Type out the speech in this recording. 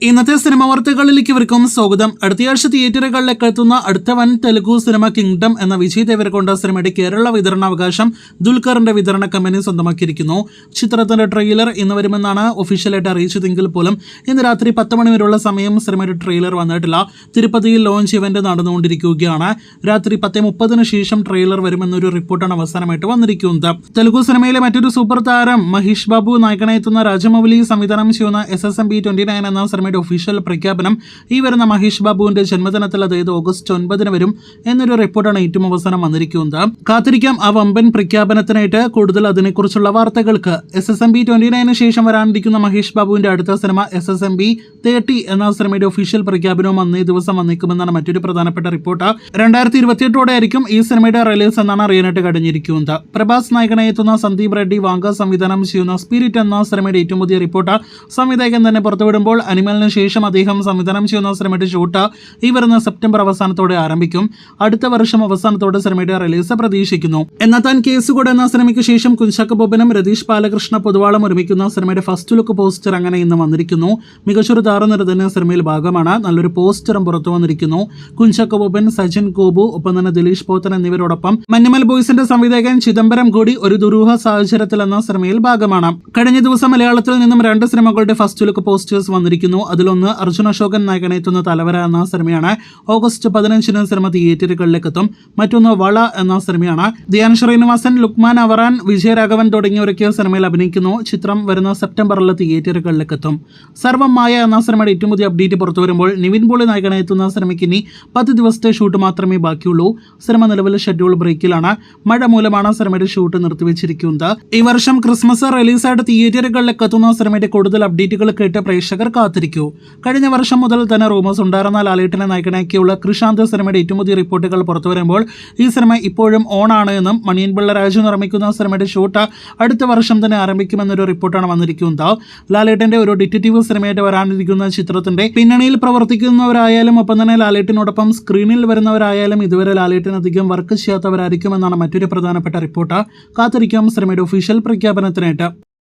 ഇന്നത്തെ സിനിമ വാർത്തകളിലേക്ക് ഇവർക്കും സ്വാഗതം. അടുത്തയാഴ്ച തിയേറ്ററുകളിലേക്ക് എത്തുന്ന അടുത്ത വൻ തെലുഗു സിനിമ കിങ്ഡം എന്ന വിജയ് ദേവരകൊണ്ട സിനിമയുടെ കേരള വിതരണാവകാശം ദുൽഖറിന്റെ വിതരണ കമ്പനി സ്വന്തമാക്കിയിരിക്കുന്നു. ചിത്രത്തിന്റെ ട്രെയിലർ ഇന്ന് വരുമെന്നാണ് ഒഫീഷ്യലായിട്ട് അറിയിച്ചതെങ്കിൽ പോലും ഇന്ന് രാത്രി 10 മണി വരെയുള്ള സമയം സിനിമയുടെ ട്രെയിലർ വന്നിട്ടില്ല. തിരുപ്പതിയിൽ ലോഞ്ച് ഇവന്റ് നടന്നുകൊണ്ടിരിക്കുകയാണ്. രാത്രി 10:30 ശേഷം ട്രെയിലർ വരുമെന്നൊരു റിപ്പോർട്ടാണ് അവസാനമായിട്ട് വന്നിരിക്കുന്നത്. തെലുഗു സിനിമയിലെ മറ്റൊരു സൂപ്പർ താരം മഹേഷ് ബാബു നായകനെത്തുന്ന രാജമൗലി സംവിധാനം ചെയ്യുന്ന SSMB 29 എന്ന സിനിമയുടെ ഒഫീഷ്യൽ പ്രഖ്യാപനം ഈ വരുന്ന മഹേഷ് ബാബുവിന്റെ ജന്മദിനത്തിൽ, അതായത് ഓഗസ്റ്റ് 9 വരും എന്നൊരു റിപ്പോർട്ടാണ് ഏറ്റവും അവസാനം വന്നിരിക്കുന്നത്. കാത്തിരിക്കാം ആ വമ്പൻ പ്രഖ്യാപനത്തിനായിട്ട്. കൂടുതൽ അതിനെക്കുറിച്ചുള്ള വാർത്തകൾക്ക് SSMB 29 ശേഷം വരാനിരിക്കുന്ന മഹേഷ് ബാബുവിന്റെ അടുത്ത സിനിമ SSMB 30 എന്ന സിനിമയുടെ ഒഫീഷ്യൽ പ്രഖ്യാപനവും അന്നേ ദിവസം വന്നേക്കുമെന്നാണ് മറ്റൊരു പ്രധാനപ്പെട്ട റിപ്പോർട്ട്. 2028 ആയിരിക്കും ഈ സിനിമയുടെ റിലീസ് എന്നാണ് അറിയാനായിട്ട് കഴിഞ്ഞിരിക്കുന്നത്. പ്രഭാസ് നായകനെത്തുന്ന സന്ദീപ് റെഡ്ഡി വാങ്ക സംവിധാനം ചെയ്യുന്ന സ്പിരിറ്റ് എന്ന സിനിമയുടെ ഏറ്റവും പുതിയ റിപ്പോർട്ട് സംവിധായകൻ തന്നെ പുറത്തുവിടുമ്പോൾ അനിമലിന് ശേഷം അദ്ദേഹം സംവിധാനം ചെയ്യുന്ന സിനിമയുടെ ഷൂട്ട് ഈ വരുന്ന സെപ്റ്റംബർ അവസാനത്തോടെ ആരംഭിക്കും. അടുത്ത വർഷം അവസാനത്തോടെ സിനിമയുടെ റിലീസ് പ്രതീക്ഷിക്കുന്നു. എന്നാൽ താൻ കേസുകൂടെ എന്ന സിനിമയ്ക്ക് ശേഷം കുഞ്ചാക്കോ ബോബനും രതീഷ് ബാലകൃഷ്ണ പൊതുവാളും ഒരുമിക്കുന്ന സിനിമയുടെ ഫസ്റ്റ് ലുക്ക് പോസ്റ്റർ അങ്ങനെ ഇന്ന് വന്നിരിക്കുന്നു. മികച്ചൊരു താരനിര തന്നെ സിനിമയിൽ ഭാഗമാണ്. നല്ലൊരു പോസ്റ്ററും പുറത്തു വന്നിരിക്കുന്നു. കുഞ്ചാക്കോ ബോബൻ, സജിൻ ഗോപു, ഒപ്പം തന്നെ ദിലീഷ് പോത്തൻ എന്നിവരോടൊപ്പം മഞ്ഞുമൽ ബോയ്സിന്റെ സംവിധായകൻ ചിദംബരം കൂടി ഒരു ദുരൂഹ സാഹചര്യത്തിൽ എന്ന സിനിമയിൽ ഭാഗമാണ്. കഴിഞ്ഞ ദിവസം മലയാളത്തിൽ നിന്നും 2 സിനിമകളുടെ ഫസ്റ്റ് ലുക്ക് പോസ്റ്റേഴ്സ് വന്നിരിക്കുന്നു. അതിലൊന്ന് അർജുൻ അശോകൻ നായകനെത്തുന്ന തലവര എന്ന സിനിമയാണ്. ഓഗസ്റ്റ് 15 സിനിമ തിയേറ്ററുകളിലേക്ക് എത്തും. മറ്റൊന്ന് വള എന്ന സിനിമയാണ്. ധ്യാൻ ശ്രീനിവാസൻ, ലുക്മാൻ അവറാൻ, വിജയരാഘവൻ തുടങ്ങിയവരൊക്കെ സിനിമയിൽ അഭിനയിക്കുന്നു. ചിത്രം വരുന്ന സെപ്റ്റംബറിൽ തിയേറ്ററുകളിലേക്ക് എത്തും. സർവം മായ എന്ന സിനിമയുടെ ഏറ്റവും പുതിയ അപ്ഡേറ്റ് പുറത്തു വരുമ്പോൾ നിവിൻ പോളി നായകനെത്തുന്ന സിനിമയ്ക്ക് ഇനി 10 ദിവസത്തെ ഷൂട്ട് മാത്രമേ ബാക്കിയുള്ളൂ. സിനിമ നിലവിൽ ഷെഡ്യൂൾ ബ്രേക്കിലാണ്. മഴ മൂലമാണ് സിനിമയുടെ ഷൂട്ട് നിർത്തിവെച്ചിരിക്കുന്നത്. ഈ വർഷം ക്രിസ്മസ് റിലീസായിട്ട് തിയേറ്ററുകളിലേക്ക് എത്തുന്ന സിനിമയുടെ കൂടുതൽ അപ്ഡേറ്റുകൾ കേട്ട് പ്രേക്ഷകർ കാത്തിരിക്കൂ. കഴിഞ്ഞ വർഷം മുതൽ തന്നെ റൂമേഴ്സ് ഉണ്ടായിരുന്ന ലാലേട്ടനെ നായകനാക്കിയുള്ള കൃഷാന്ത് സിനിമയുടെ ഏറ്റവും പുതിയ റിപ്പോർട്ടുകൾ പുറത്തു വരുമ്പോൾ ഈ സിനിമ ഇപ്പോഴും ഓണാണ് എന്നും മണിയൻ പിള്ള രാജു നിർമ്മിക്കുന്ന സിനിമയുടെ ഷൂട്ട് അടുത്ത വർഷം തന്നെ ആരംഭിക്കുമെന്നൊരു റിപ്പോർട്ടാണ് വന്നിരിക്കുന്നത്. ലാലേട്ടന്റെ ഒരു ഡിറ്റക്റ്റീവ് സിനിമയായിട്ട് വരാനിരിക്കുന്ന ചിത്രത്തിന്റെ പിന്നണിയിൽ പ്രവർത്തിക്കുന്നവരായാലും ഒപ്പം തന്നെ ലാലേട്ടിനോടൊപ്പം സ്ക്രീനിൽ വരുന്നവരായാലും ഇതുവരെ ലാലേട്ടൻ അധികം വർക്ക് ചെയ്യാത്തവരായിരിക്കുമെന്നാണ് മറ്റൊരു പ്രധാനപ്പെട്ട റിപ്പോർട്ട്. കാത്തിരിക്കാം സിനിമയുടെ ഒഫീഷ്യൽ പ്രഖ്യാപനത്തിനായിട്ട്.